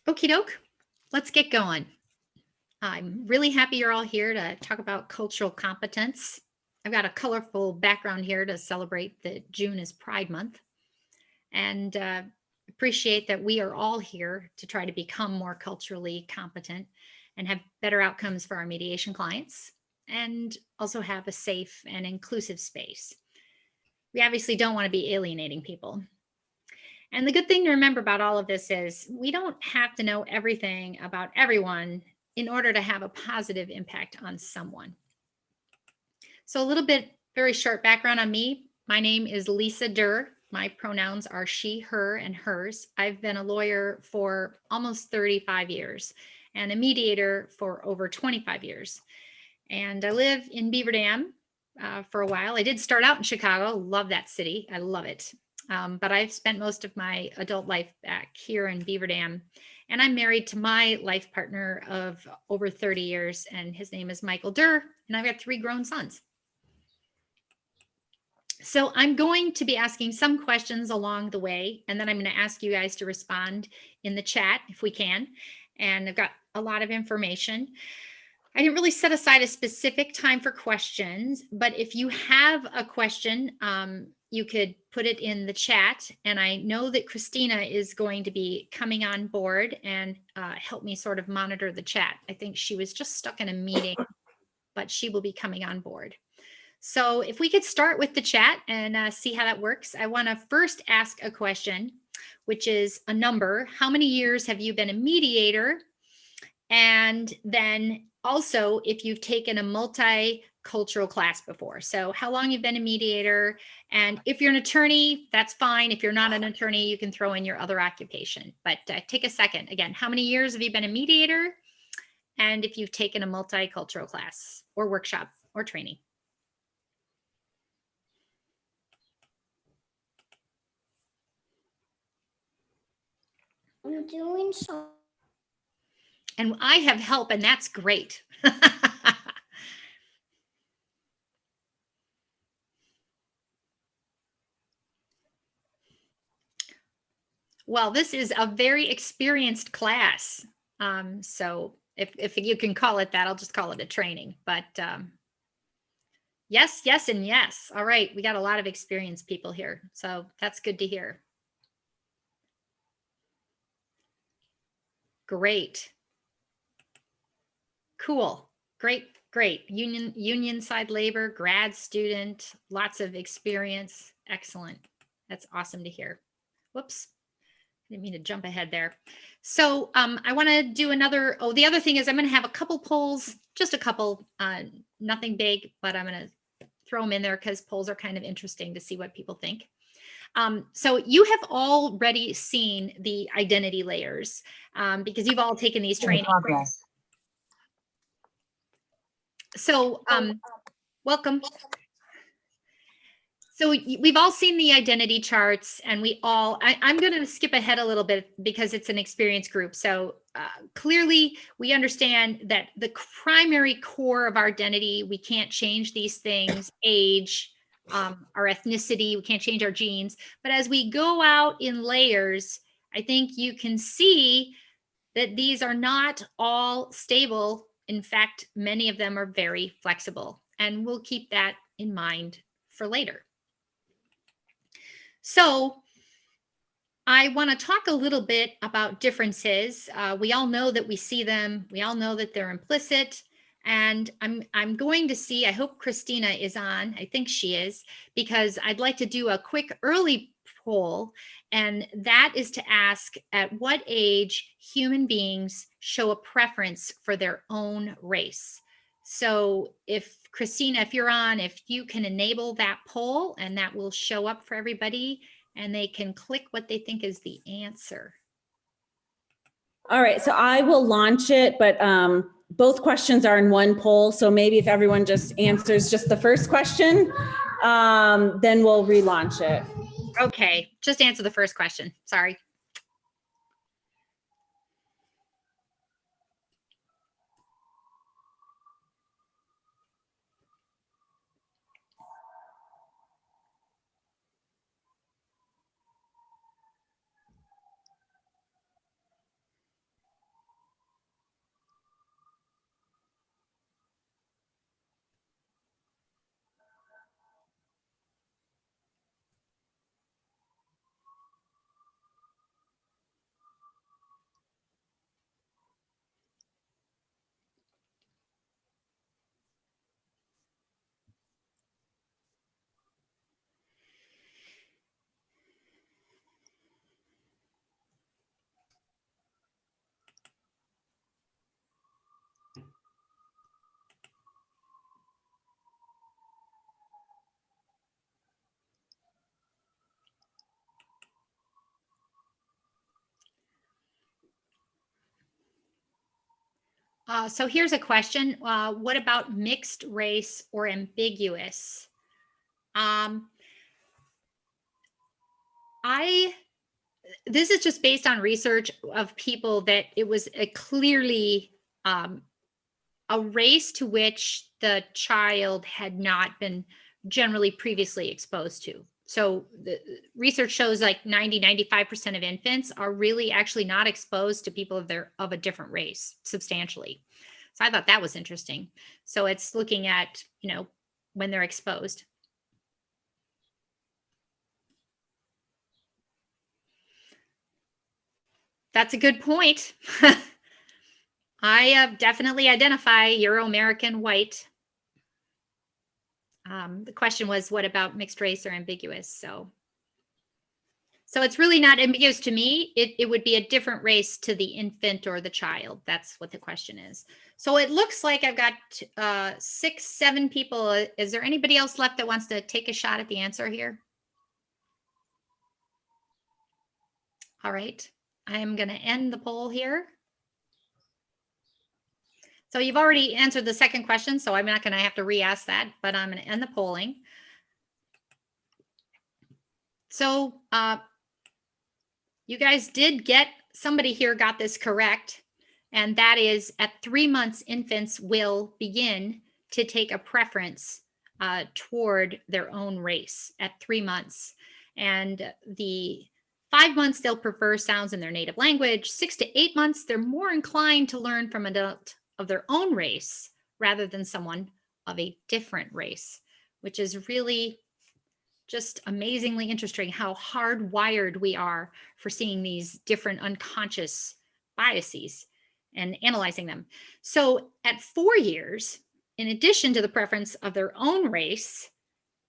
Okie doke, let's get going. I'm really happy you're all here to talk about cultural competence. I've got a colorful background here to celebrate that June is Pride Month, and appreciate that we are all here to try to become more culturally competent and have better outcomes for our mediation clients, and also have a safe and inclusive space. We obviously don't want to be alienating people. And the good thing to remember about all of this is we don't have to know everything about everyone in order to have a positive impact on someone. So a little bit, very short background on me. My name is Lisa Derr. My pronouns are she, her, and hers. I've been a lawyer for almost 35 years and a mediator for over 25 years. And I live in Beaver Dam for a while. I did start out in Chicago. Love that city. I love it. But I've spent most of my adult life back here in Beaver Dam. And I'm married to my life partner of over 30 years, and his name is Michael Derr, and I've got 3 grown sons. So I'm going to be asking some questions along the way, and then I'm going to ask you guys to respond in the chat if we can. And I've got a lot of information. I didn't really set aside a specific time for questions, but if you have a question, you could put it in the chat. And I know that Christina is going to be coming on board and help me sort of monitor the chat. I think she was just stuck in a meeting, but she will be coming on board. So if we could start with the chat and see how that works. I want to first ask a question, which is a number. How many years have you been a mediator? And then also if you've taken a multicultural class before. So how long you've been a mediator, and if you're an attorney, that's fine. If you're not an attorney, you can throw in your other occupation, but take a second. Again, how many years have you been a mediator? And if you've taken a multicultural class or workshop or training. I'm doing so. And I have help, and that's great. Well, this is a very experienced class. So if you can call it that, I'll just call it a training. But yes, yes, and yes. All right. We got a lot of experienced people here. So that's good to hear. Great. Cool. Great, great. Union side labor, grad student, lots of experience. Excellent. That's awesome to hear. Whoops. Didn't mean to jump ahead there. So I want to do another. Oh, the other thing is I'm going to have a couple polls, just a couple, nothing big, but I'm going to throw them in there because polls are kind of interesting to see what people think. So you have already seen the identity layers because you've all taken these trainings. So welcome. So we've all seen the identity charts, and I'm going to skip ahead a little bit because it's an experienced group. So clearly we understand that the primary core of our identity, we can't change these things, age, our ethnicity, we can't change our genes. But as we go out in layers, I think you can see that these are not all stable. In fact, many of them are very flexible, and we'll keep that in mind for later. So I want to talk a little bit about differences. We all know that we see them. We all know that they're implicit. And I'm going to see, I hope Christina is on. I think she is, because I'd like to do a quick early poll. And that is to ask at what age human beings show a preference for their own race. So if Christina, if you're on, if you can enable that poll, and that will show up for everybody and they can click what they think is the answer. All right, so I will launch it, but both questions are in one poll. So maybe if everyone just answers just the first question, then we'll relaunch it. Okay, just answer the first question. Sorry. So here's a question. What about mixed race or ambiguous? Um, I This is just based on research of people that it was a clearly um, a race to which the child had not been generally previously exposed to. So the research shows like 95% of infants are really actually not exposed to people of a different race substantially. So I thought that was interesting. So it's looking at, when they're exposed. That's a good point. I definitely identify Euro-American white. The question was, what about mixed race or ambiguous? So it's really not ambiguous to me. It would be a different race to the infant or the child. That's what the question is. So it looks like I've got 6, 7 people. Is there anybody else left that wants to take a shot at the answer here? All right. I'm going to end the poll here. So you've already answered the second question, so I'm not going to have to re-ask that, but I'm going to end the polling. So you guys did get, somebody here got this correct, and that is at 3 months, infants will begin to take a preference toward their own race at 3 months. And the 5 months, they'll prefer sounds in their native language. 6 to 8 months, they're more inclined to learn from an adult of their own race rather than someone of a different race, which is really just amazingly interesting how hardwired we are for seeing these different unconscious biases and analyzing them. So at 4 years, in addition to the preference of their own race,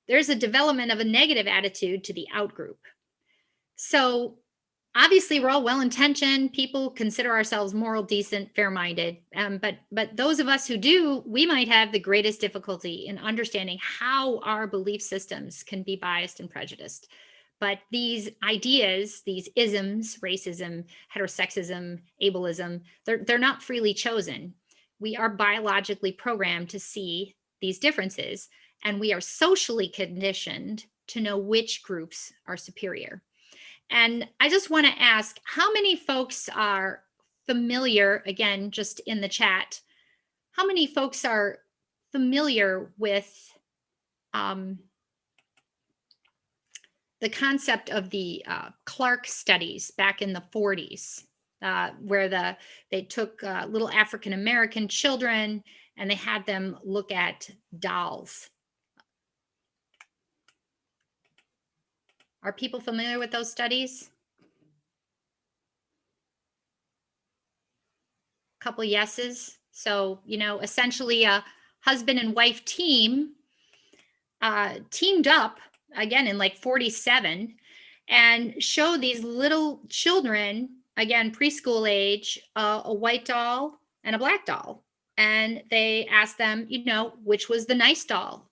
there's a development of a negative attitude to the outgroup. So obviously we're all well-intentioned people, consider ourselves moral, decent, fair-minded, but those of us who do, we might have the greatest difficulty in understanding how our belief systems can be biased and prejudiced. But these ideas, these isms, racism, heterosexism, ableism, they're not freely chosen. We are biologically programmed to see these differences, and we are socially conditioned to know which groups are superior. And I just want to ask, how many folks are familiar, again, just in the chat, how many folks are familiar with the concept of the Clark studies back in the 40s, where they took little African-American children and they had them look at dolls? Are people familiar with those studies? A couple yeses. So, essentially a husband and wife team teamed up again in like 47 and showed these little children, again, preschool age, a white doll and a black doll. And they asked them, which was the nice doll,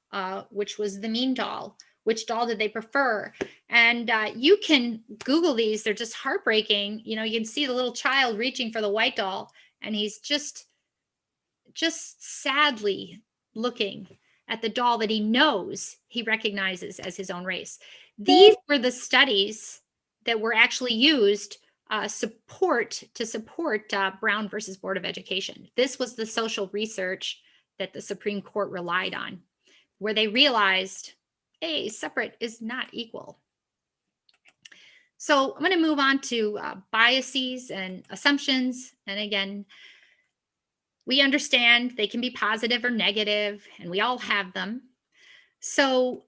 which was the mean doll, which doll did they prefer? And you can Google these. They're just heartbreaking. You can see the little child reaching for the white doll, and he's just sadly looking at the doll that he knows he recognizes as his own race. These were the studies that were actually used to support Brown versus Board of Education. This was the social research that the Supreme Court relied on, where they realized, hey, separate is not equal. So I'm going to move on to biases and assumptions. And again, we understand they can be positive or negative, and we all have them. So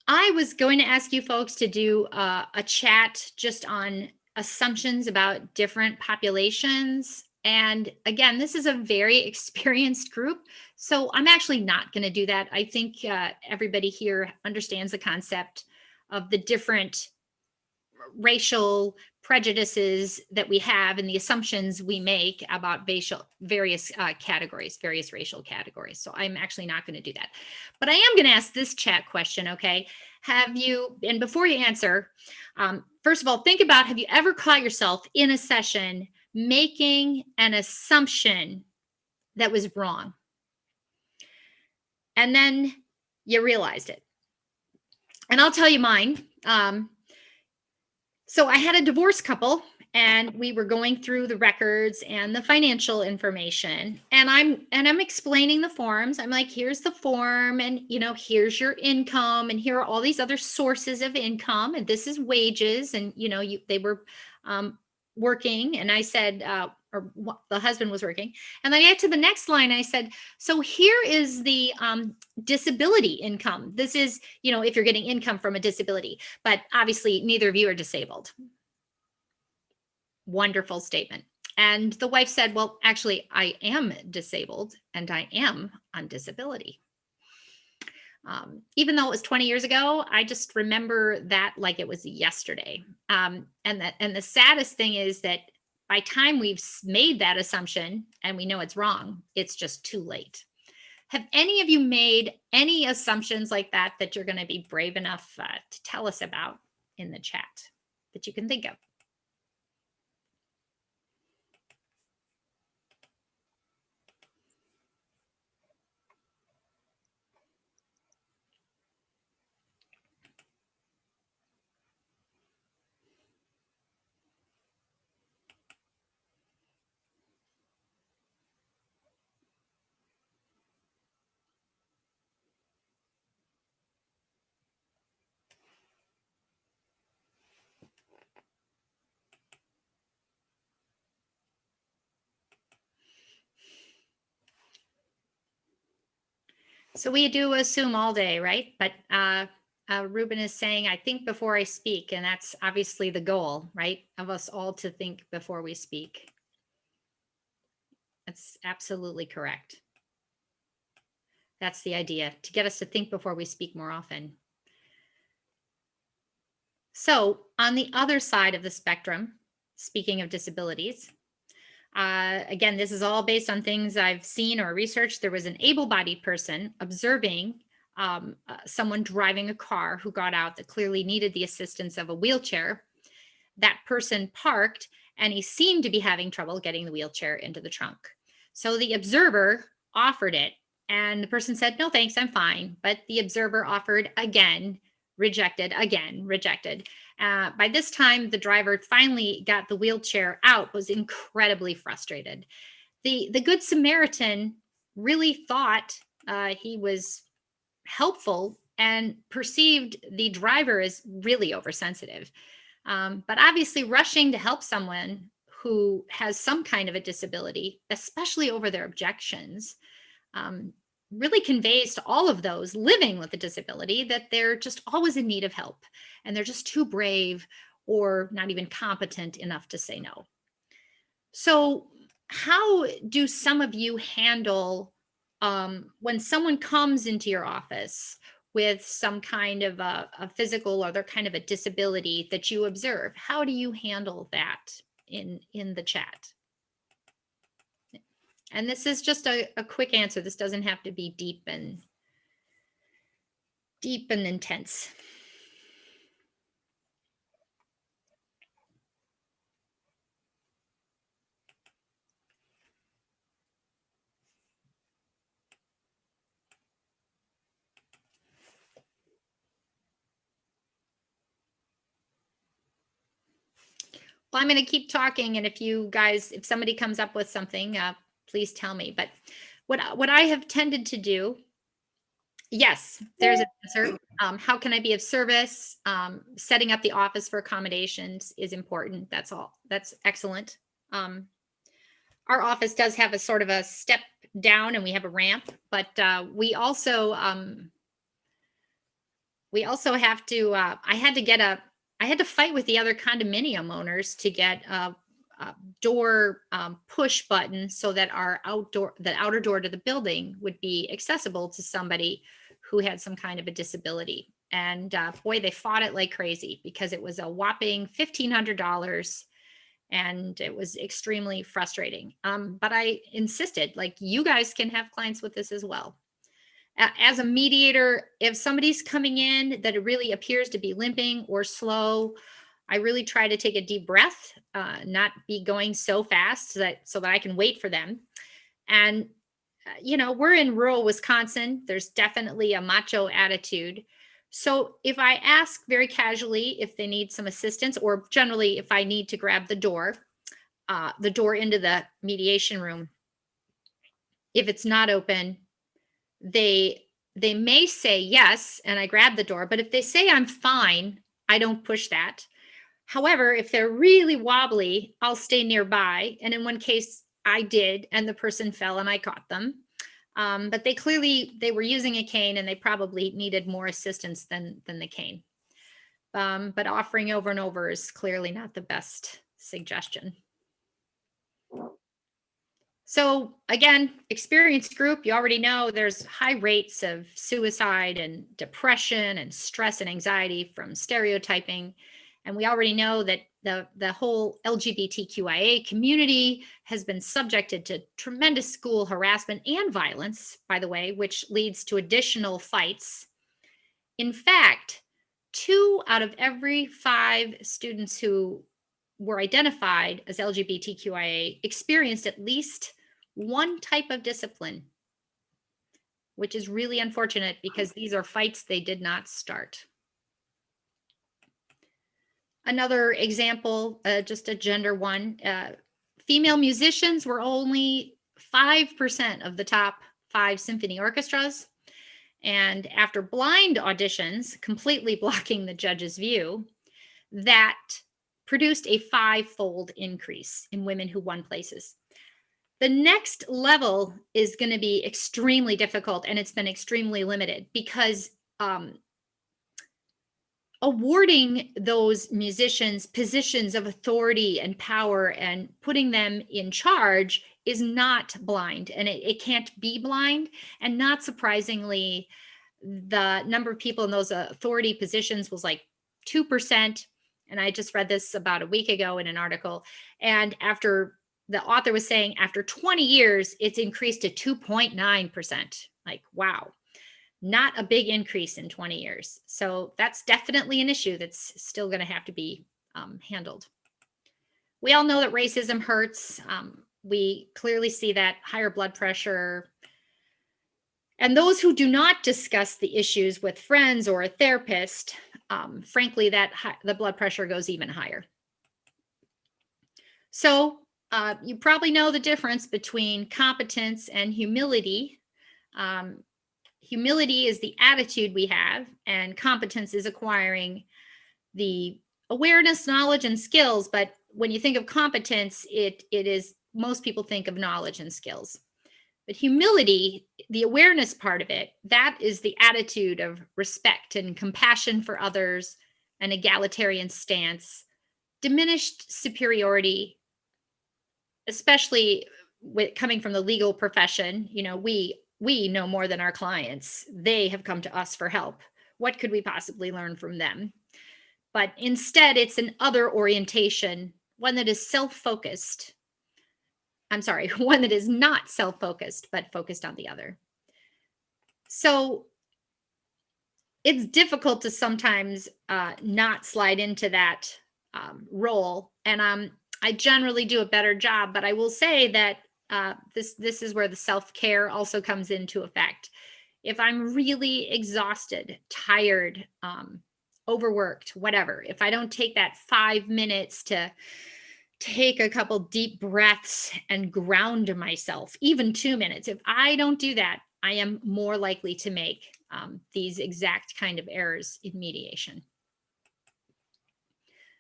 I was going to ask you folks to do a chat just on assumptions about different populations. And again, this is a very experienced group, so I'm actually not going to do that. I think everybody here understands the concept of the different racial prejudices that we have and the assumptions we make about various racial categories. So I'm actually not going to do that. But I am going to ask this chat question, okay? And before you answer, first of all, think about, have you ever caught yourself in a session making an assumption that was wrong. And then you realized it. And I'll tell you mine. So I had a divorced couple, and we were going through the records and the financial information, and I'm explaining the forms. I'm like, here's the form, and here's your income, and here are all these other sources of income, and this is wages, and they were working, and I said, the husband was working, and then I get to the next line. I said, so here is the disability income. This is, if you're getting income from a disability, but obviously neither of you are disabled. Wonderful statement. And the wife said, well, actually, I am disabled and I am on disability. Even though it was 20 years ago, I just remember that like it was yesterday. And the saddest thing is that by time we've made that assumption and we know it's wrong, it's just too late. Have any of you made any assumptions like that you're going to be brave enough to tell us about in the chat that you can think of? So we do assume all day, right? But Ruben is saying, I think before I speak, and that's obviously the goal, right? Of us all to think before we speak. That's absolutely correct. That's the idea, to get us to think before we speak more often. So on the other side of the spectrum, speaking of disabilities, again, this is all based on things I've seen or researched. There was an able-bodied person observing someone driving a car who got out that clearly needed the assistance of a wheelchair. That person parked, and he seemed to be having trouble getting the wheelchair into the trunk. So the observer offered it, and the person said, no, thanks, I'm fine. But the observer offered again, rejected, again, rejected. By this time, the driver finally got the wheelchair out, was incredibly frustrated. The Good Samaritan really thought he was helpful and perceived the driver as really oversensitive. But obviously, rushing to help someone who has some kind of a disability, especially over their objections, really conveys to all of those living with a disability that they're just always in need of help, and they're just too brave or not even competent enough to say no. So how do some of you handle when someone comes into your office with some kind of a physical or other kind of a disability that you observe? How do you handle that in the chat? And this is just a quick answer. This doesn't have to be deep and intense. Well, I'm going to keep talking, and if somebody comes up with something, please tell me. But what I have tended to do, yes, there's an answer. How can I be of service? Setting up the office for accommodations is important. That's all. That's excellent. Our office does have a sort of a step down, and we have a ramp, but we also have to. I had to fight with the other condominium owners to get a door push button so that the outer door to the building would be accessible to somebody who had some kind of a disability. And boy, they fought it like crazy because it was a whopping $1,500, and it was extremely frustrating. But I insisted, like, you guys can have clients with this as well. As a mediator, if somebody's coming in that it really appears to be limping or slow, I really try to take a deep breath, not be going so fast so that I can wait for them. And we're in rural Wisconsin. There's definitely a macho attitude. So if I ask very casually if they need some assistance, or generally if I need to grab the door into the mediation room, if it's not open, they may say yes, and I grab the door. But if they say I'm fine, I don't push that. However, if they're really wobbly, I'll stay nearby. And in one case, I did, and the person fell, and I caught them. But they were using a cane, and they probably needed more assistance than the cane. But offering over and over is clearly not the best suggestion. So again, experienced group, you already know there's high rates of suicide and depression and stress and anxiety from stereotyping. And we already know that the whole LGBTQIA community has been subjected to tremendous school harassment and violence, by the way, which leads to additional fights. In fact, 2 out of every 5 students who were identified as LGBTQIA experienced at least one type of discipline, which is really unfortunate because these are fights they did not start. Another example, just a gender one, female musicians were only 5% of the top 5 symphony orchestras. And after blind auditions, completely blocking the judge's view, that produced a 5-fold increase in women who won places. The next level is going to be extremely difficult, and it's been extremely limited because awarding those musicians positions of authority and power and putting them in charge is not blind, and it can't be blind. And not surprisingly, the number of people in those authority positions was like 2%. And I just read this about a week ago in an article. And the author was saying after 20 years, it's increased to 2.9%. Like, wow, not a big increase in 20 years. So that's definitely an issue that's still going to have to be handled. We all know that racism hurts. We clearly see that higher blood pressure. And those who do not discuss the issues with friends or a therapist, frankly, the blood pressure goes even higher. So you probably know the difference between competence and humility. Humility is the attitude we have, and competence is acquiring the awareness, knowledge, and skills. But when you think of competence, it is, most people think of knowledge and skills. But humility, the awareness part of it, that is the attitude of respect and compassion for others, an egalitarian stance, diminished superiority, especially coming from the legal profession. We know more than our clients. They have come to us for help. What could we possibly learn from them? But instead, it's an other orientation, one that is self-focused. I'm sorry, one that is not self-focused, but focused on the other. So it's difficult to sometimes not slide into that role. And I generally do a better job, but I will say that this is where the self-care also comes into effect. If I'm really exhausted, tired, overworked, whatever, if I don't take that 5 minutes to take a couple deep breaths and ground myself, even 2 minutes, if I don't do that, I am more likely to make these exact kind of errors in mediation.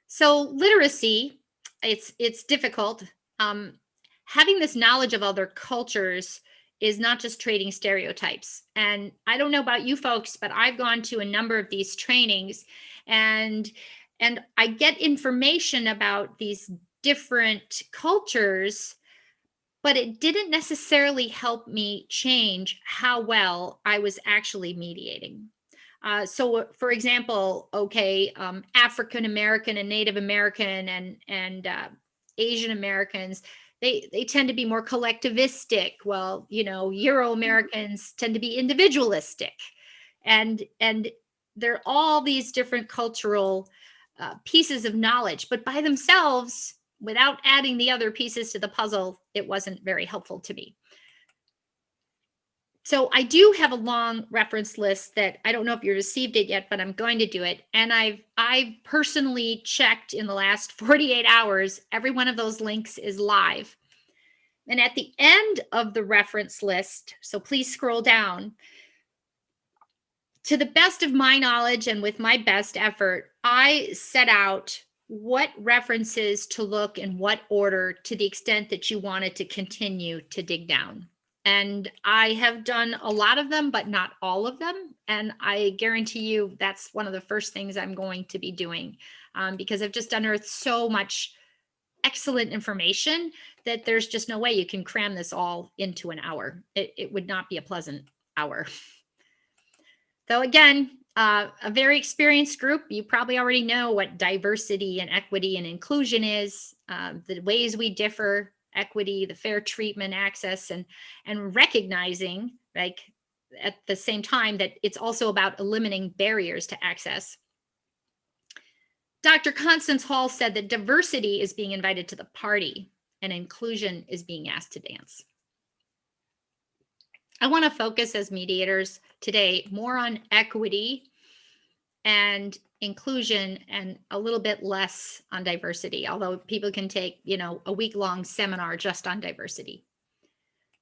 So literacy, it's difficult. Having this knowledge of other cultures is not just trading stereotypes. And I don't know about you folks, but I've gone to a number of these trainings, and I get information about these different cultures, but it didn't necessarily help me change how well I was actually mediating. So for example, African American and Native American and Asian Americans, they tend to be more collectivistic. Well, Euro Americans tend to be individualistic, and there are all these different cultural pieces of knowledge, but by themselves, without adding the other pieces to the puzzle, it wasn't very helpful to me. So I do have a long reference list that I don't know if you received it yet, but I'm going to do it. And I've personally checked in the last 48 hours, every one of those links is live. And at the end of the reference list, so please scroll down, to the best of my knowledge and with my best effort, I set out what references to look in what order to the extent that you wanted to continue to dig down. And I have done a lot of them, but not all of them. And I guarantee you that's one of the first things I'm going to be doing, because I've just unearthed so much excellent information that there's just no way you can cram this all into an hour. It would not be a pleasant hour. Though again, a very experienced group, you probably already know what diversity and equity and inclusion is, the ways we differ, equity, the fair treatment, access, and recognizing, like, at the same time, that it's also about eliminating barriers to access. Dr. Constance Hall said that diversity is being invited to the party and inclusion is being asked to dance. I want to focus as mediators today more on equity and inclusion and a little bit less on diversity, although people can take, a week-long seminar just on diversity.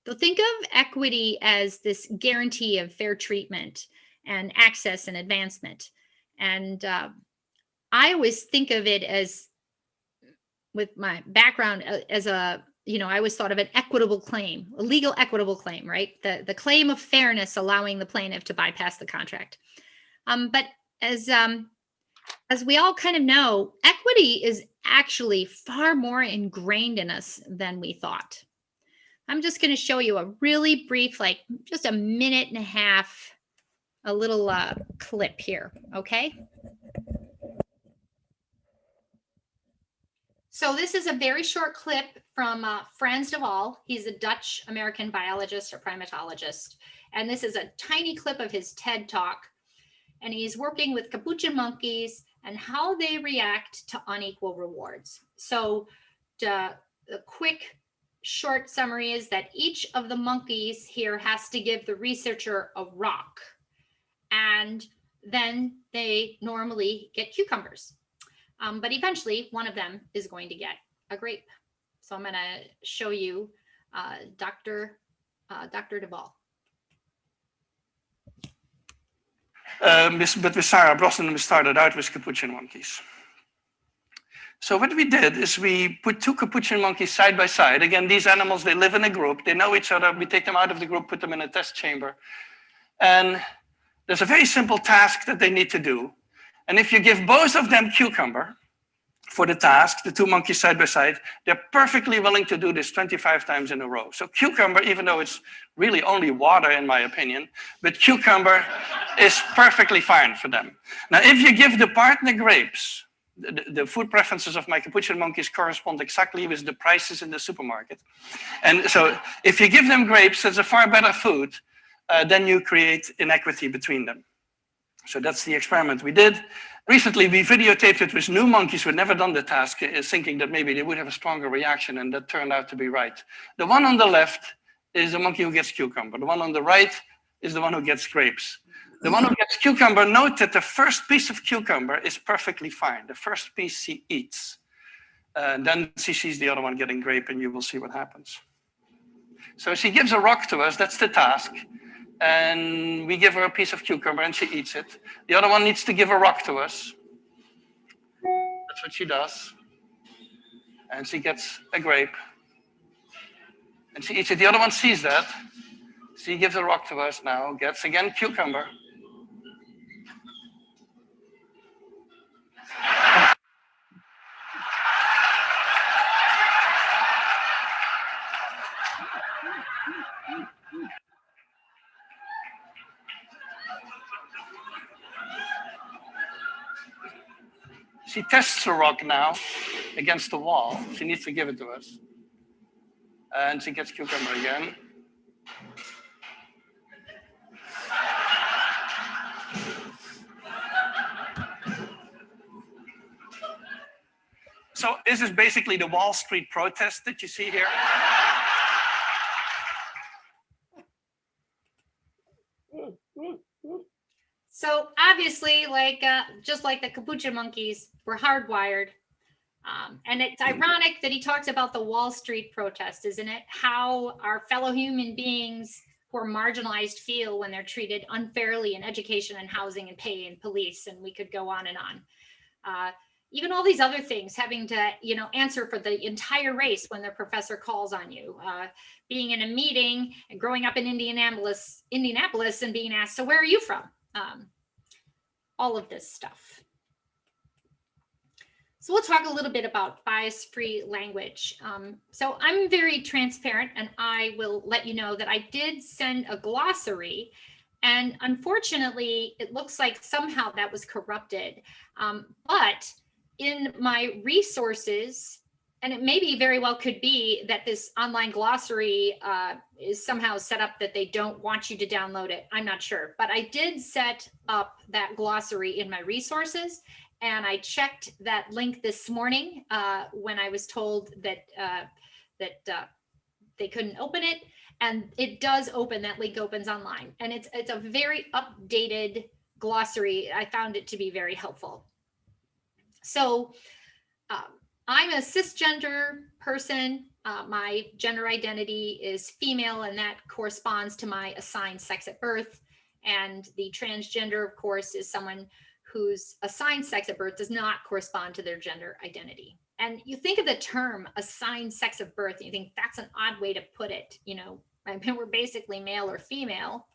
So think of equity as this guarantee of fair treatment and access and advancement. And I always think of it as, with my background as I always thought of an equitable claim, a legal equitable claim, right? The claim of fairness allowing the plaintiff to bypass the contract. But as we all kind of know, equity is actually far more ingrained in us than we thought. I'm just going to show you a really brief, like just a minute and a half, a little clip here, okay? So this is a very short clip from Frans de Waal. He's a Dutch-American biologist or primatologist. And this is a tiny clip of his TED Talk. And he's working with capuchin monkeys and how they react to unequal rewards. So the quick, short summary is that each of the monkeys here has to give the researcher a rock. And then they normally get cucumbers. But eventually, one of them is going to get a grape. So I'm going to show you Dr. de Waal. But with Sarah Brosnan, we started out with capuchin monkeys. So what we did is we put two capuchin monkeys side by side. Again, these animals, they live in a group. They know each other. We take them out of the group, put them in a test chamber. And there's a very simple task that they need to do. And if you give both of them cucumber for the task, the two monkeys side by side, they're perfectly willing to do this 25 times in a row. So cucumber, even though it's really only water in my opinion, but cucumber is perfectly fine for them. Now, if you give the partner grapes, the food preferences of my capuchin monkeys correspond exactly with the prices in the supermarket. And so if you give them grapes, that's a far better food, then you create inequity between them. So that's the experiment we did. Recently, we videotaped it with new monkeys who had never done the task, thinking that maybe they would have a stronger reaction, and that turned out to be right. The one on the left is the monkey who gets cucumber. The one on the right is the one who gets grapes. The one who gets cucumber, note that the first piece of cucumber is perfectly fine. The first piece she eats. Then she sees the other one getting grape, and you will see what happens. So she gives a rock to us, that's the task. And we give her a piece of cucumber and she eats it. The other one needs to give a rock to us. That's what she does. And she gets a grape. And she eats it. The other one sees that. She gives a rock to us now, gets again cucumber. She tests the rock now against the wall. She needs to give it to us. And she gets cucumber again. So this is basically the Wall Street protest that you see here. obviously, like just like the capuchin monkeys, we're hardwired. And it's ironic that he talks about the Wall Street protest, isn't it? How our fellow human beings who are marginalized feel when they're treated unfairly in education and housing and pay and police, and we could go on and on. Even all these other things, having to, answer for the entire race when their professor calls on you, being in a meeting and growing up in Indianapolis and being asked, so where are you from? All of this stuff. So we'll talk a little bit about bias-free language. So I'm very transparent, and I will let you know that I did send a glossary, and unfortunately, it looks like somehow that was corrupted. But in my resources, and it maybe very well could be that this online glossary is somehow set up that they don't want you to download it. I'm not sure, but I did set up that glossary in my resources, and I checked that link this morning when I was told that they couldn't open it, and it does open. That link opens online, and it's a very updated glossary. I found it to be very helpful. So I'm a cisgender person. My gender identity is female, and that corresponds to my assigned sex at birth. And the transgender, of course, is someone whose assigned sex at birth does not correspond to their gender identity. And you think of the term assigned sex of birth, and you think that's an odd way to put it. I mean, we're basically male or female.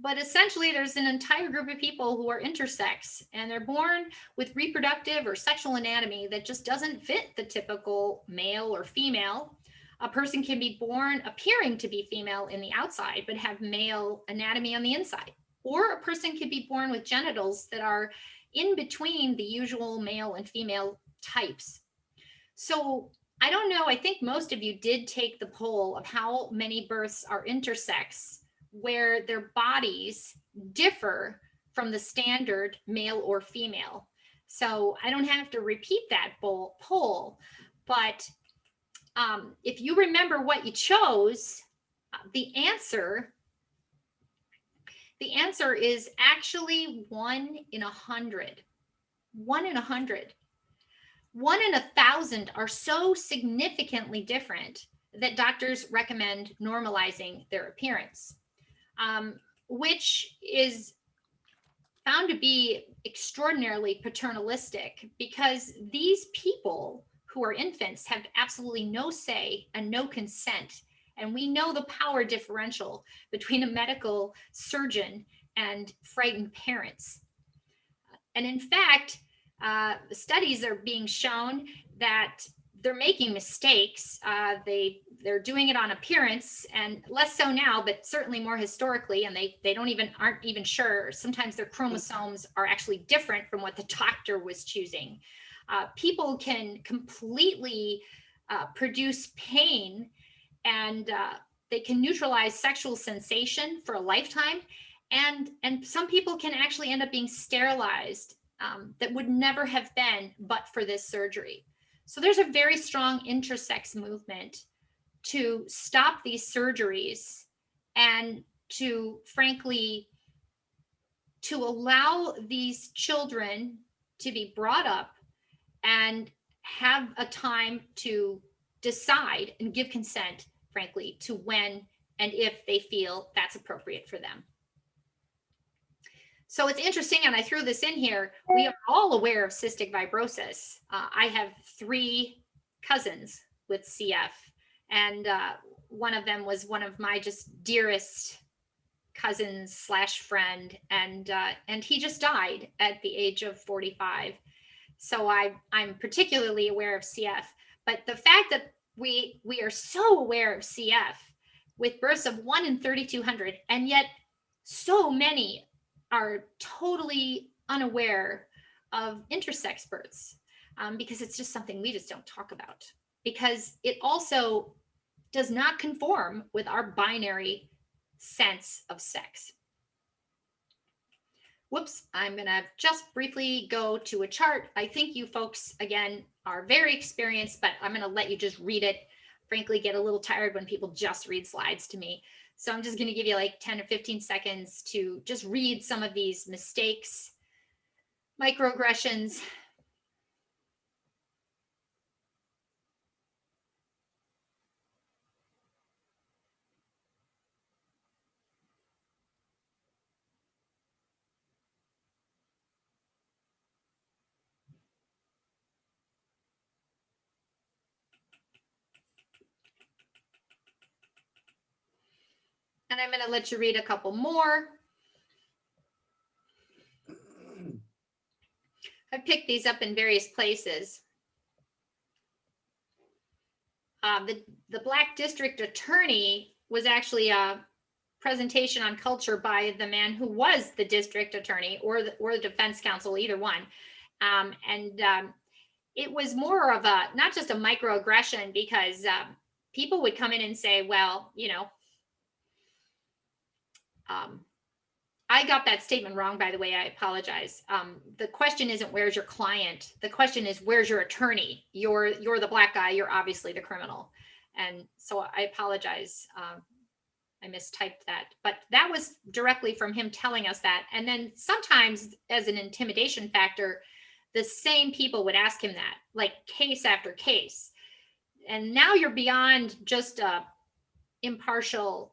But essentially, there's an entire group of people who are intersex, and they're born with reproductive or sexual anatomy that just doesn't fit the typical male or female. A person can be born appearing to be female in the outside, but have male anatomy on the inside. Or a person can be born with genitals that are in between the usual male and female types. So I don't know, I think most of you did take the poll of how many births are intersex, where their bodies differ from the standard male or female. So I don't have to repeat that poll, but if you remember what you chose, the answer is actually 1 in 100. 1 in 100. 1 in 1,000 are so significantly different that doctors recommend normalizing their appearance. Which is found to be extraordinarily paternalistic, because these people who are infants have absolutely no say and no consent. And we know the power differential between a medical surgeon and frightened parents. And in fact, studies are being shown that they're making mistakes. They're doing it on appearance, and less so now, but certainly more historically. And they aren't even sure. Sometimes their chromosomes are actually different from what the doctor was choosing. People can completely produce pain, and they can neutralize sexual sensation for a lifetime. And some people can actually end up being sterilized that would never have been but for this surgery. So there's a very strong intersex movement to stop these surgeries, and to, frankly, to allow these children to be brought up and have a time to decide and give consent, frankly, to when and if they feel that's appropriate for them. So it's interesting, and I threw this in here, we are all aware of cystic fibrosis. I have 3 cousins with CF, and one of them was one of my just dearest cousins / friend, and he just died at the age of 45. So I'm particularly aware of CF, but the fact that we are so aware of CF with births of 1 in 3,200, and yet so many are totally unaware of intersex births, because it's just something we just don't talk about, because it also does not conform with our binary sense of sex. Whoops, I'm gonna just briefly go to a chart. I think you folks, again, are very experienced, but I'm gonna let you just read it. Frankly, get a little tired when people just read slides to me. So I'm just going to give you like 10 or 15 seconds to just read some of these mistakes, microaggressions. And I'm going to let you read a couple more. I picked these up in various places. The Black District Attorney was actually a presentation on culture by the man who was the district attorney or the defense counsel, either one. It was more of a, not just a microaggression, because people would come in and say, well, you know, I got that statement wrong, by the way, I apologize. The question isn't where's your client? The question is where's your attorney? You're the black guy, you're obviously the criminal. And so I apologize. I mistyped that, but that was directly from him telling us that. And then sometimes as an intimidation factor, the same people would ask him that, like case after case. And now you're beyond just an implicit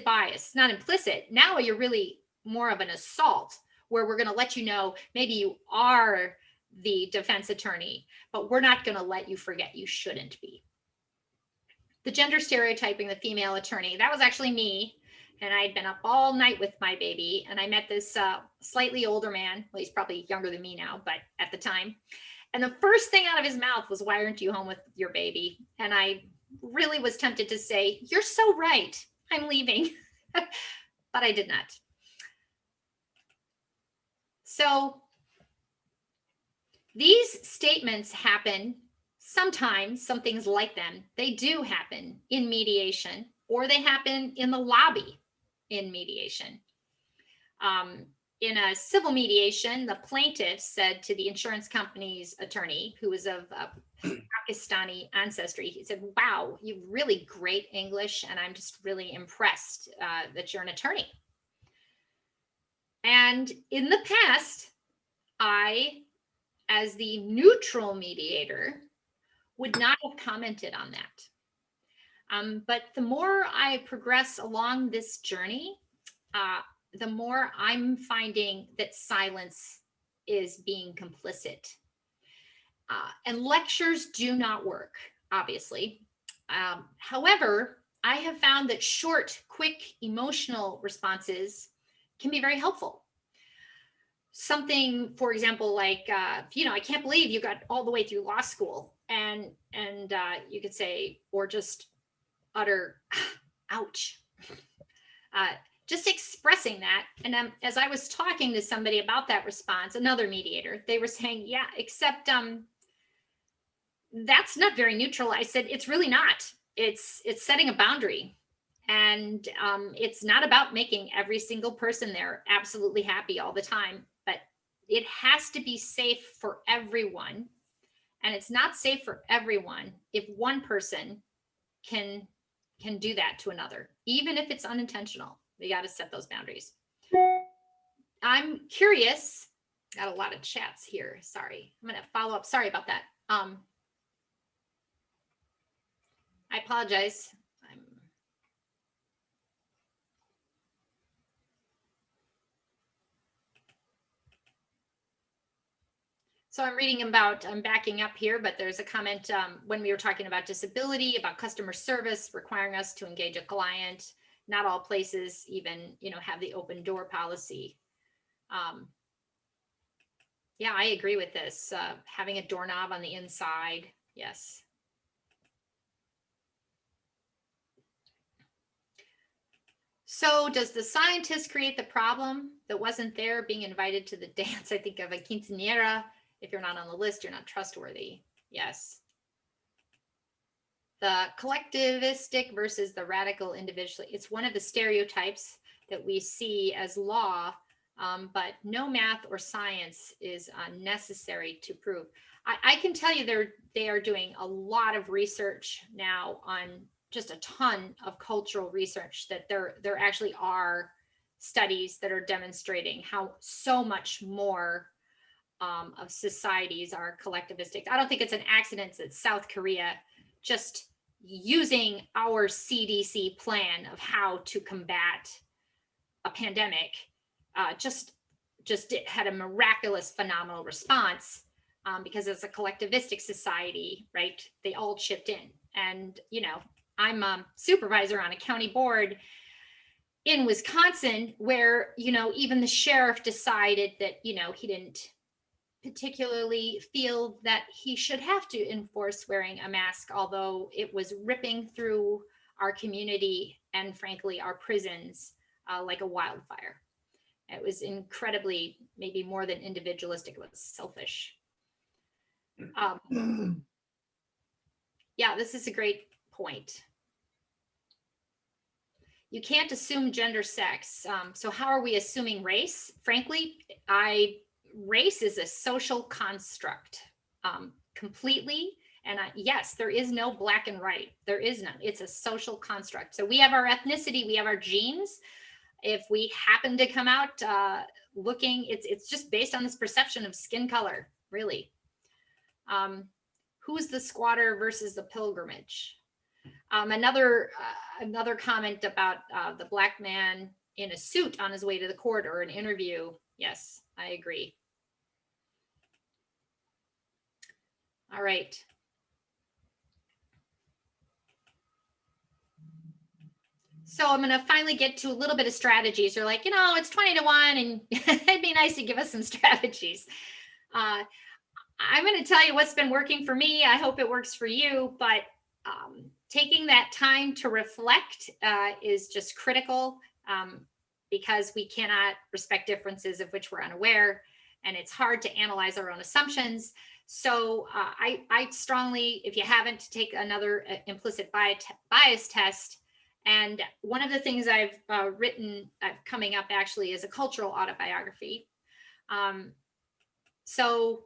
bias. Not implicit. Now you're really more of an assault, where we're going to let you know maybe you are the defense attorney, but we're not going to let you forget you shouldn't be. The gender stereotyping the female attorney, that was actually me. And I'd been up all night with my baby, and I met this slightly older man. Well, he's probably younger than me now, but at the time. And the first thing out of his mouth was, why aren't you home with your baby? And I really was tempted to say, you're so right, I'm leaving. But I did not. So these statements happen sometimes, some things like them, they do happen in mediation, or they happen in the lobby in mediation. In a civil mediation, the plaintiff said to the insurance company's attorney, who was of Pakistani ancestry, he said, wow, you have really great English, and I'm just really impressed that you're an attorney. And in the past, I, as the neutral mediator, would not have commented on that. But the more I progress along this journey, the more I'm finding that silence is being complicit. And lectures do not work, obviously. However, I have found that short, quick, emotional responses can be very helpful. Something, for example, like, I can't believe you got all the way through law school. And you could say, or just utter, ouch. Just expressing that. And as I was talking to somebody about that response, another mediator, they were saying, yeah, except that's not very neutral. I said, it's really not. It's setting a boundary. And it's not about making every single person there absolutely happy all the time, but it has to be safe for everyone. And it's not safe for everyone if one person can do that to another, even if it's unintentional. We got to set those boundaries. I'm curious. Got a lot of chats here. Sorry. I'm going to follow up. Sorry about that. I apologize. So I'm reading about, I'm backing up here, but there's a comment when we were talking about disability, about customer service requiring us to engage a client. Not all places even, have the open door policy. Yeah, I agree with this. Having a doorknob on the inside. Yes. So does the scientist create the problem that wasn't there being invited to the dance? I think of a quinceañera. If you're not on the list, you're not trustworthy. Yes. The collectivistic versus the radical individually. It's one of the stereotypes that we see as law, but no math or science is necessary to prove. I can tell you they are doing a lot of research now on just a ton of cultural research that there actually are studies that are demonstrating how so much more of societies are collectivistic. I don't think it's an accident that South Korea, just using our CDC plan of how to combat a pandemic, just had a miraculous, phenomenal response, because it's a collectivistic society, right? They all chipped in. And, you know, I'm a supervisor on a county board in Wisconsin where, you know, even the sheriff decided that, you know, he didn't particularly feel that he should have to enforce wearing a mask, although it was ripping through our community and frankly our prisons like a wildfire. It was incredibly, maybe more than individualistic, it was selfish. Yeah, this is a great point. You can't assume gender, sex. So how are we assuming race? Frankly, race is a social construct, completely. And yes, there is no black and white. There is none. It's a social construct. So we have our ethnicity, we have our genes. If we happen to come out looking, it's just based on this perception of skin color, really. Who's the squatter versus the pilgrimage? Another comment about the black man in a suit on his way to the court or an interview. Yes, I agree. All right. So I'm going to finally get to a little bit of strategies. You're like, you know, it's 20 to 1 and it'd be nice to give us some strategies. I'm going to tell you what's been working for me. I hope it works for you, but taking that time to reflect is just critical, because we cannot respect differences of which we're unaware, and it's hard to analyze our own assumptions. So I strongly, if you haven't, take another implicit bias test. And one of the things I've written coming up actually is a cultural autobiography. So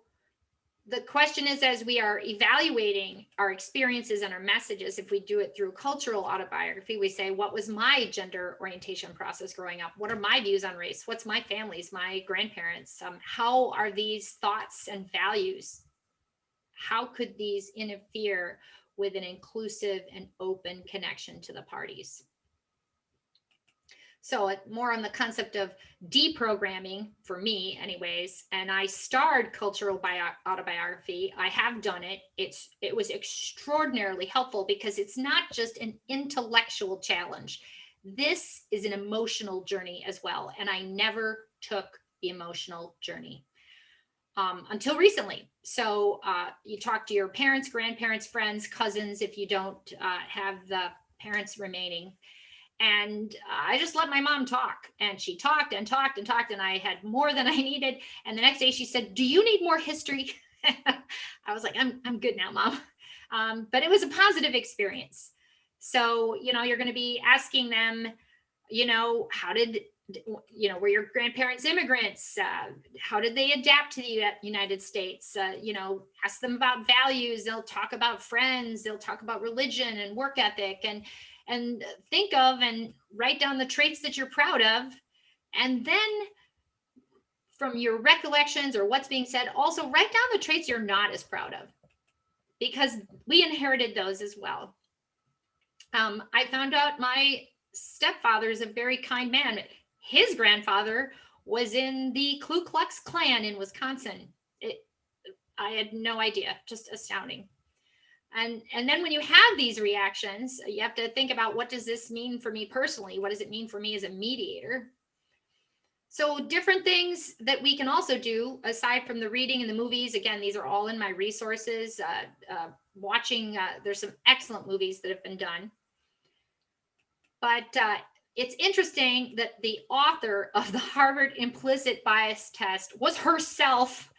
the question is, as we are evaluating our experiences and our messages, if we do it through cultural autobiography, we say, what was my gender orientation process growing up? What are my views on race? What's my family's, my grandparents? How are these thoughts and values? How could these interfere with an inclusive and open connection to the parties? So more on the concept of deprogramming for me anyways. And I starred cultural autobiography. I have done it. It was extraordinarily helpful because it's not just an intellectual challenge. This is an emotional journey as well. And I never took the emotional journey until recently. So you talk to your parents, grandparents, friends, cousins, if you don't have the parents remaining. And I just let my mom talk, and she talked and talked and talked, and I had more than I needed. And the next day she said, do you need more history? I was like, I'm good now, Mom. But it was a positive experience. So, you know, you're going to be asking them, you know, were your grandparents immigrants? How did they adapt to the United States? You know, ask them about values. They'll talk about friends. They'll talk about religion and work ethic, and think of and write down the traits that you're proud of. And then from your recollections or what's being said, also write down the traits you're not as proud of, because we inherited those as well. I found out my stepfather is a very kind man. His grandfather was in the Ku Klux Klan in Wisconsin. I had no idea, just astounding. And then when you have these reactions, you have to think about, what does this mean for me personally? What does it mean for me as a mediator? So different things that we can also do aside from the reading and the movies. Again, these are all in my resources. Watching, there's some excellent movies that have been done. But it's interesting that the author of the Harvard implicit bias test was herself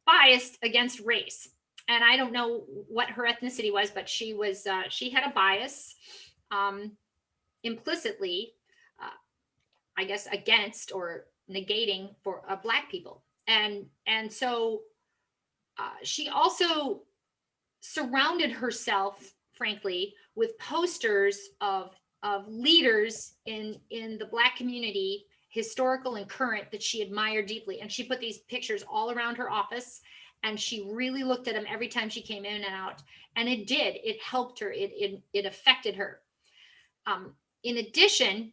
biased against race. And I don't know what her ethnicity was, but she had a bias implicitly, I guess, against or negating for Black people. And so she also surrounded herself frankly, with posters of leaders in the Black community, historical and current, that she admired deeply. And she put these pictures all around her office, and she really looked at them every time she came in and out. And it helped her. It affected her. In addition,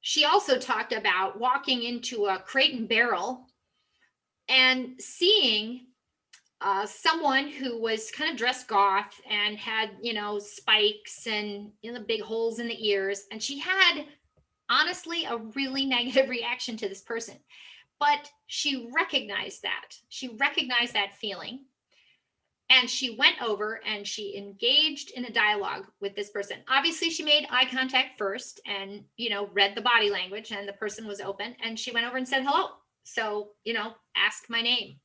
she also talked about walking into a Crate and Barrel and seeing someone who was kind of dressed goth and had, spikes and the big holes in the ears. And she had, honestly, a really negative reaction to this person. But she recognized that. She recognized that feeling. And she went over and she engaged in a dialogue with this person. Obviously, she made eye contact first and, read the body language, and the person was open. And she went over and said, hello. So, ask my name.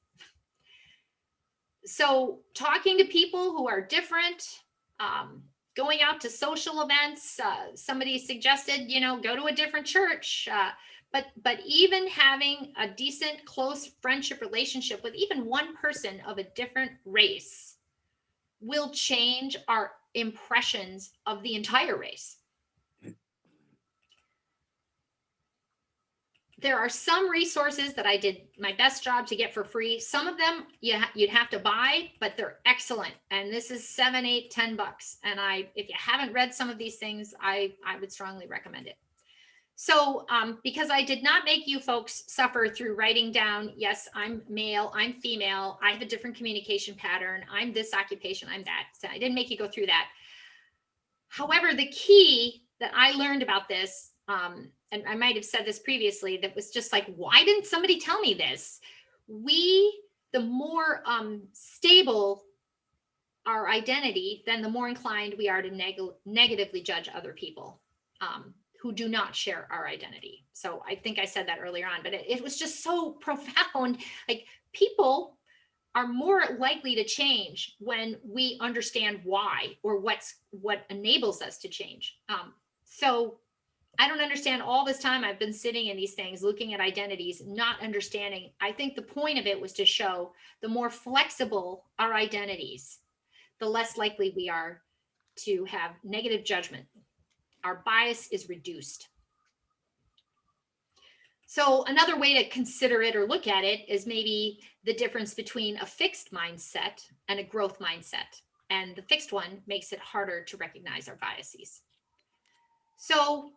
So talking to people who are different, going out to social events, somebody suggested, go to a different church. But even having a decent, close friendship relationship with even one person of a different race will change our impressions of the entire race. There are some resources that I did my best job to get for free. Some of them you'd have to buy, but they're excellent. And this is $7, $8, $10. And if you haven't read some of these things, I would strongly recommend it. So because I did not make you folks suffer through writing down, yes, I'm male, I'm female, I have a different communication pattern, I'm this occupation, I'm that. So I didn't make you go through that. However, the key that I learned about this, and I might have said this previously, that was just like, why didn't somebody tell me this? The more stable our identity, then the more inclined we are to negatively judge other people who do not share our identity. So I think I said that earlier on, but it was just so profound. Like, people are more likely to change when we understand why, or what enables us to change. So I don't understand. All this time I've been sitting in these things, looking at identities, not understanding. I think the point of it was to show the more flexible our identities, the less likely we are to have negative judgment. Our bias is reduced. So another way to consider it or look at it is maybe the difference between a fixed mindset and a growth mindset. And the fixed one makes it harder to recognize our biases. So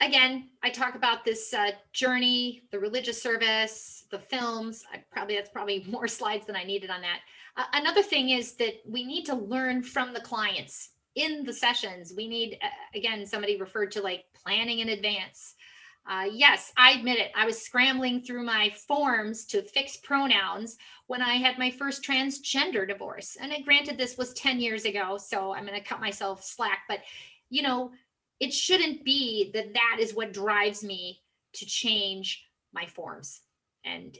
again, I talk about this journey, the religious service, the films. That's probably more slides than I needed on that. Another thing is that we need to learn from the clients in the sessions. We need, again, somebody referred to like planning in advance. Yes, I admit it. I was scrambling through my forms to fix pronouns when I had my first transgender divorce. And granted, this was 10 years ago, so I'm going to cut myself slack. But, it shouldn't be that is what drives me to change my forms. And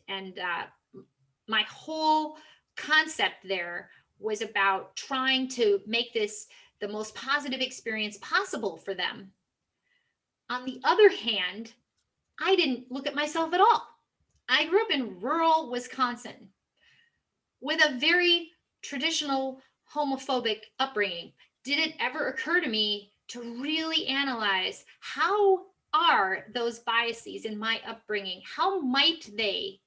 my whole concept there was about trying to make this the most positive experience possible for them. On the other hand, I didn't look at myself at all. I grew up in rural Wisconsin with a very traditional homophobic upbringing. Did it ever occur to me to really analyze, how are those biases in my upbringing? How might they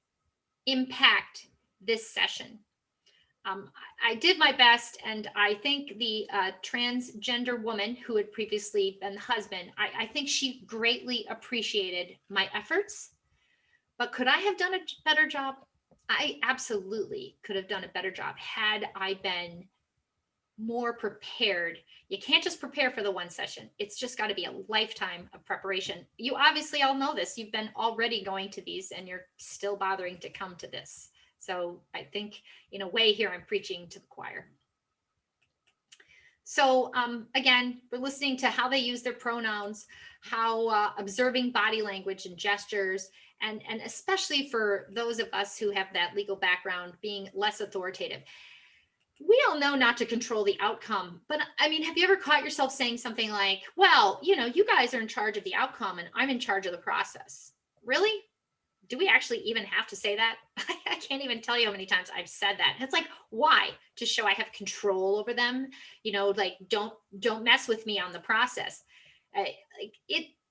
impact this session? I did my best, and I think the transgender woman who had previously been the husband, I think she greatly appreciated my efforts. But could I have done a better job? I absolutely could have done a better job had I been more prepared. You can't just prepare for the one session. It's just got to be a lifetime of preparation. You obviously all know this. You've been already going to these, and you're still bothering to come to this. So I think in a way here, I'm preaching to the choir. So again, we're listening to how they use their pronouns, how observing body language and gestures, and especially for those of us who have that legal background, being less authoritative. We all know not to control the outcome, but I mean, have you ever caught yourself saying something like, well, you guys are in charge of the outcome and I'm in charge of the process? Really? do we actually even have to say that? I can't even tell you how many times I've said that. It's like, why? To show I have control over them, like don't mess with me on the process.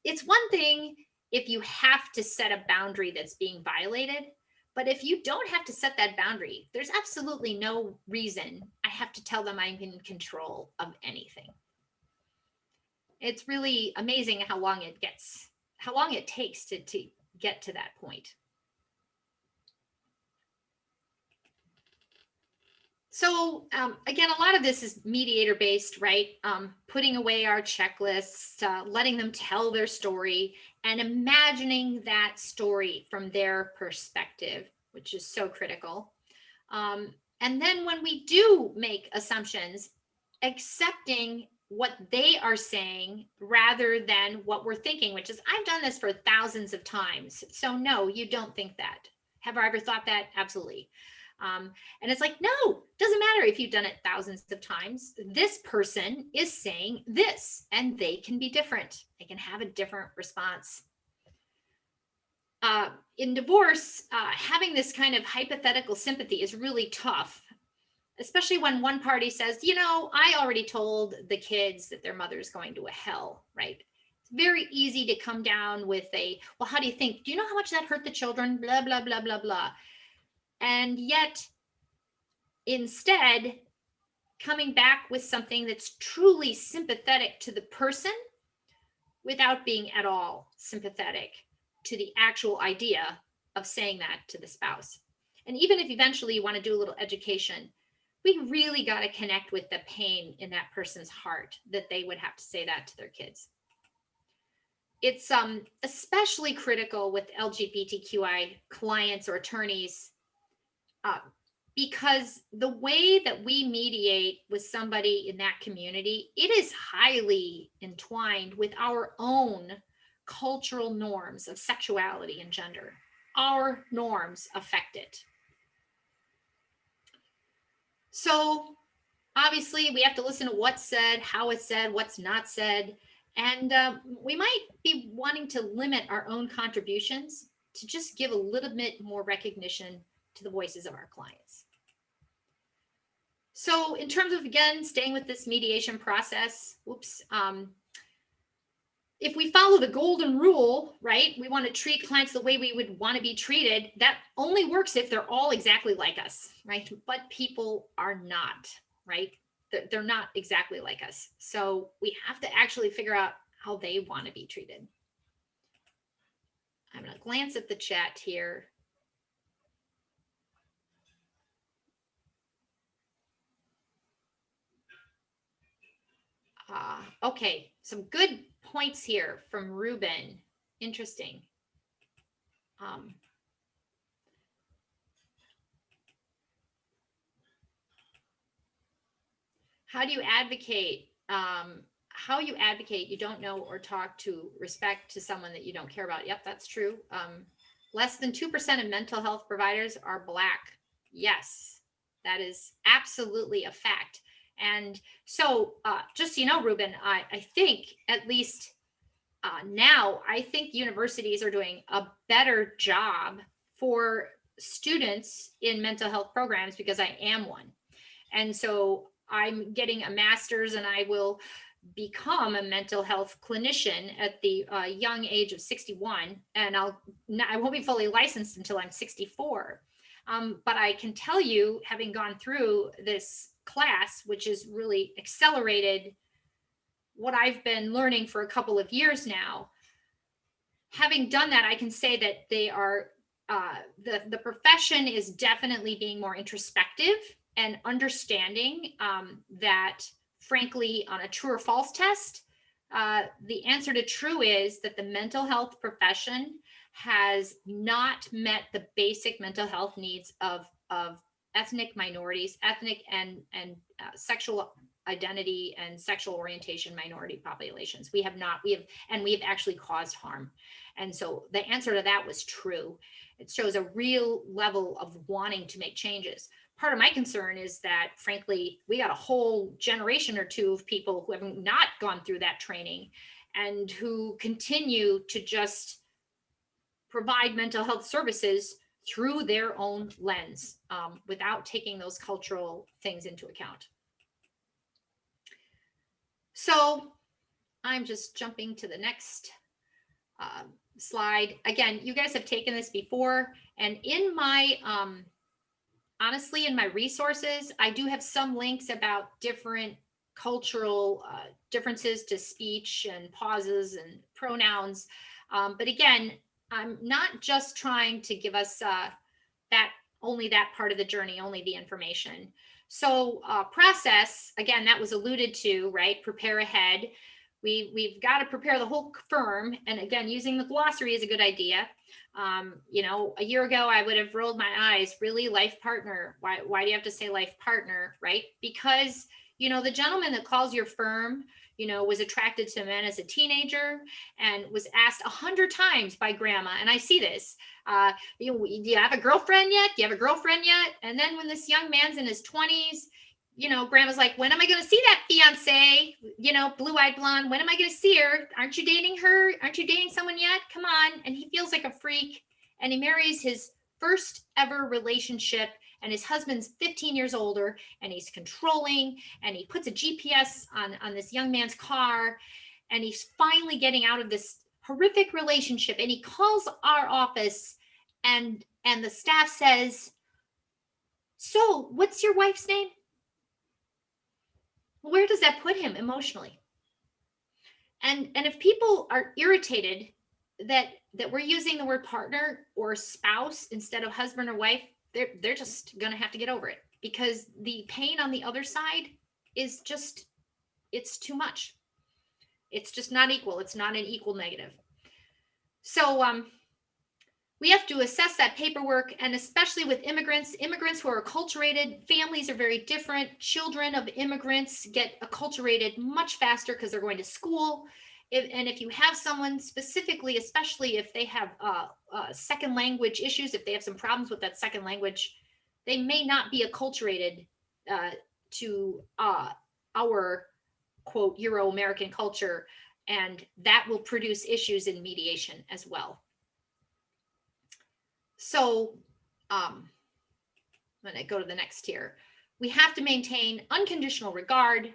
It's one thing if you have to set a boundary that's being violated, but if you don't have to set that boundary, there's absolutely no reason I have to tell them I'm in control of anything. It's really amazing how long it takes to get to that point. So again, a lot of this is mediator based, right? Putting away our checklists, letting them tell their story, and imagining that story from their perspective, which is so critical. And then when we do make assumptions, accepting what they are saying rather than what we're thinking, which is, I've done this for thousands of times. So no, you don't think that. Have I ever thought that? Absolutely. And it's like, no, doesn't matter if you've done it thousands of times. This person is saying this, and they can be different. They can have a different response. In divorce, having this kind of hypothetical sympathy is really tough, especially when one party says, I already told the kids that their mother's going to a hell, right? It's very easy to come down with well, how do you think? Do you know how much that hurt the children? Blah, blah, blah, blah, blah. And yet, instead, coming back with something that's truly sympathetic to the person without being at all sympathetic to the actual idea of saying that to the spouse. And even if eventually you want to do a little education, we really got to connect with the pain in that person's heart that they would have to say that to their kids. It's especially critical with LGBTQI clients or attorneys, because the way that we mediate with somebody in that community, it is highly entwined with our own cultural norms of sexuality and gender. Our norms affect it. So obviously we have to listen to what's said, how it's said, what's not said. And we might be wanting to limit our own contributions to just give a little bit more recognition to the voices of our clients. So in terms of, again, staying with this mediation process, if we follow the golden rule, right, we want to treat clients the way we would want to be treated. That only works if they're all exactly like us, right? But people are not, right? They're not exactly like us. So we have to actually figure out how they want to be treated. I'm going to glance at the chat here. Okay, some good points here from Ruben. Interesting. How do you advocate? How you advocate you don't know or talk to respect to someone that you don't care about. Yep, that's true. Less than 2% of mental health providers are Black. Yes, that is absolutely a fact. And so just so you know, Ruben, I think at least now, I think universities are doing a better job for students in mental health programs because I am one. And so I'm getting a master's and I will become a mental health clinician at the young age of 61. And I won't be fully licensed until I'm 64. But I can tell you, having gone through this class, which is really accelerated what I've been learning for a couple of years now, having done that, I can say that they are, the profession is definitely being more introspective and understanding that, frankly, on a true or false test, the answer to true is that the mental health profession has not met the basic mental health needs of ethnic minorities, ethnic and sexual identity and sexual orientation minority populations. We have actually caused harm. And so the answer to that was true. It shows a real level of wanting to make changes. Part of my concern is that, frankly, we got a whole generation or two of people who have not gone through that training and who continue to just provide mental health services through their own lens, without taking those cultural things into account. So I'm just jumping to the next slide. Again, you guys have taken this before, and in my, honestly, in my resources, I do have some links about different cultural differences to speech and pauses and pronouns. But again, I'm not just trying to give us only that part of the journey, only the information. So process, again, that was alluded to, right? Prepare ahead. We've got to prepare the whole firm. And again, using the glossary is a good idea. You know, a year ago, I would have rolled my eyes. Really, life partner? Why do you have to say life partner, right? Because, you know, the gentleman that calls your firm, you know, was attracted to men as a teenager and was asked 100 times by grandma. And I see this. Do you have a girlfriend yet? Do you have a girlfriend yet? And then when this young man's in his 20s, you know, grandma's like, when am I going to see that fiance? You know, blue-eyed blonde. When am I going to see her? Aren't you dating her? Aren't you dating someone yet? Come on. And he feels like a freak. And he marries his first ever relationship. And his husband's 15 years older. And he's controlling. And he puts a GPS on this young man's car. And he's finally getting out of this horrific relationship. And he calls our office. And the staff says, so what's your wife's name? Where does that put him emotionally? And if people are irritated that we're using the word partner or spouse instead of husband or wife, they're just going to have to get over it, because the pain on the other side is just, it's too much. It's just not equal. It's not an equal negative. So we have to assess that paperwork, and especially with immigrants who are acculturated, families are very different. Children of immigrants get acculturated much faster because they're going to school. And if you have someone specifically, especially if they have second language issues, if they have some problems with that second language, they may not be acculturated to our, quote, Euro-American culture, and that will produce issues in mediation as well. So I'm going to go to the next here. We have to maintain unconditional regard,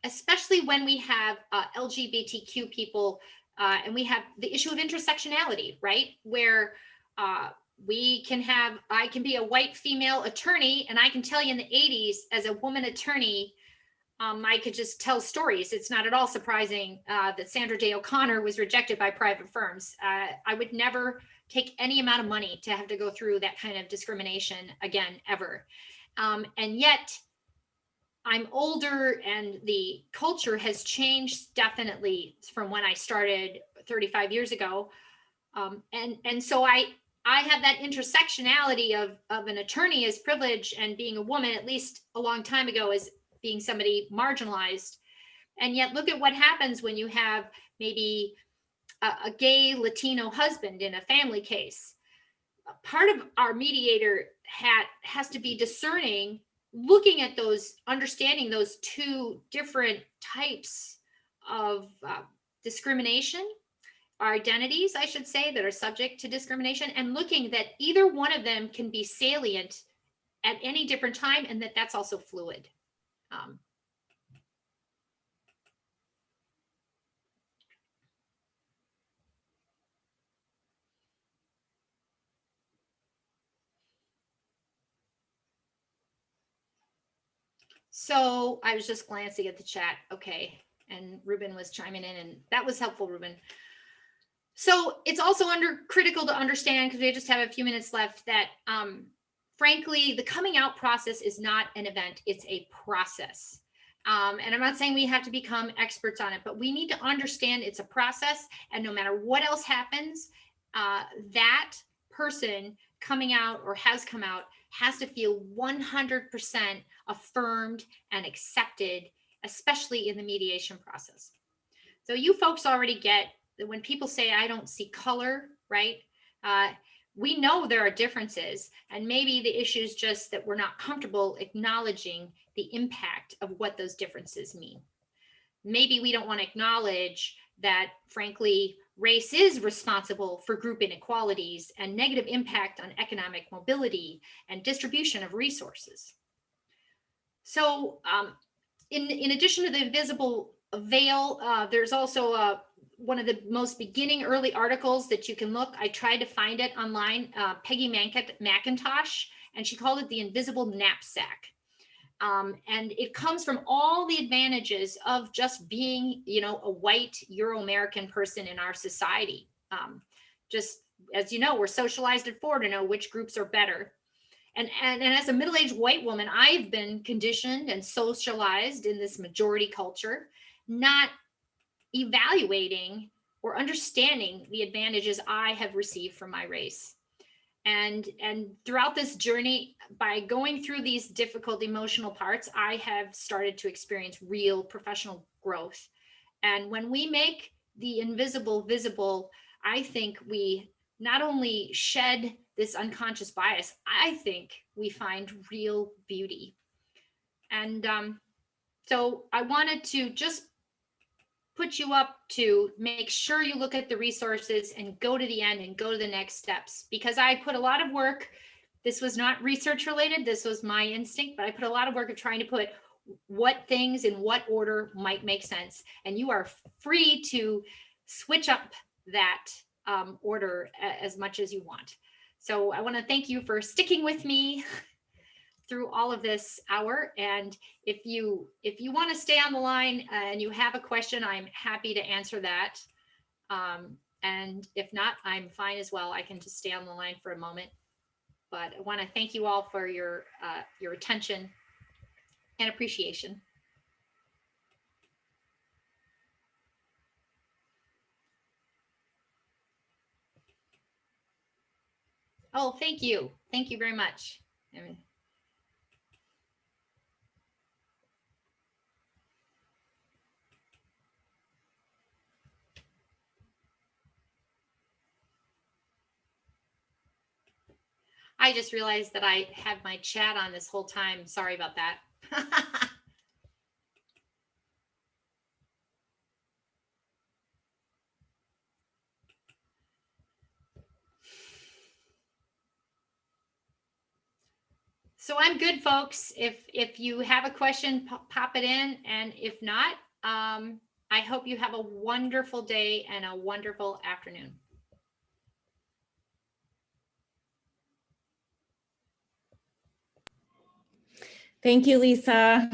especially when we have LGBTQ people, and we have the issue of intersectionality, right? Where I can be a white female attorney, and I can tell you in the 80s, as a woman attorney, I could just tell stories. It's not at all surprising that Sandra Day O'Connor was rejected by private firms. I would never take any amount of money to have to go through that kind of discrimination again, ever. And yet I'm older, and the culture has changed definitely from when I started 35 years ago. And so I have that intersectionality of an attorney as privilege, and being a woman, at least a long time ago, as being somebody marginalized. And yet look at what happens when you have maybe a gay Latino husband in a family case. Part of our mediator hat has to be discerning, looking at those, understanding those two different types of discrimination, or identities, I should say, that are subject to discrimination, and looking that either one of them can be salient at any different time, and that's also fluid. So I was just glancing at the chat. Okay. And Ruben was chiming in, and that was helpful, Ruben. So it's also critical to understand, because we just have a few minutes left, that frankly, the coming out process is not an event, it's a process. And I'm not saying we have to become experts on it, but we need to understand it's a process. And no matter what else happens, that person coming out or has come out has to feel 100% affirmed and accepted, especially in the mediation process. So you folks already get that when people say, I don't see color, right? We know there are differences, and maybe the issue is just that we're not comfortable acknowledging the impact of what those differences mean. Maybe we don't want to acknowledge that frankly, race is responsible for group inequalities and negative impact on economic mobility and distribution of resources. So in addition to the invisible veil, there's also one of the most beginning early articles that you can look. I tried to find it online, Peggy McIntosh, and she called it the invisible knapsack. And it comes from all the advantages of just being, you know, a white Euro-American person in our society. Just as you know, we're socialized at 4 to know which groups are better. And as a middle-aged white woman, I've been conditioned and socialized in this majority culture, not evaluating or understanding the advantages I have received from my race. And throughout this journey, by going through these difficult emotional parts, I have started to experience real professional growth. And when we make the invisible visible, I think we not only shed this unconscious bias, I think we find real beauty. And so I wanted to just put you up to make sure you look at the resources and go to the end and go to the next steps, because I put a lot of work. This was not research related. This was my instinct, but I put a lot of work of trying to put what things in what order might make sense. And you are free to switch up that order as much as you want. So I want to thank you for sticking with me through all of this hour. And if you want to stay on the line and you have a question, I'm happy to answer that. And if not, I'm fine as well. I can just stay on the line for a moment. But I want to thank you all for your attention and appreciation. Oh, thank you. Thank you very much. I just realized that I had my chat on this whole time. Sorry about that. So I'm good, folks. If you have a question, pop it in. And if not, I hope you have a wonderful day and a wonderful afternoon. Thank you, Lisa.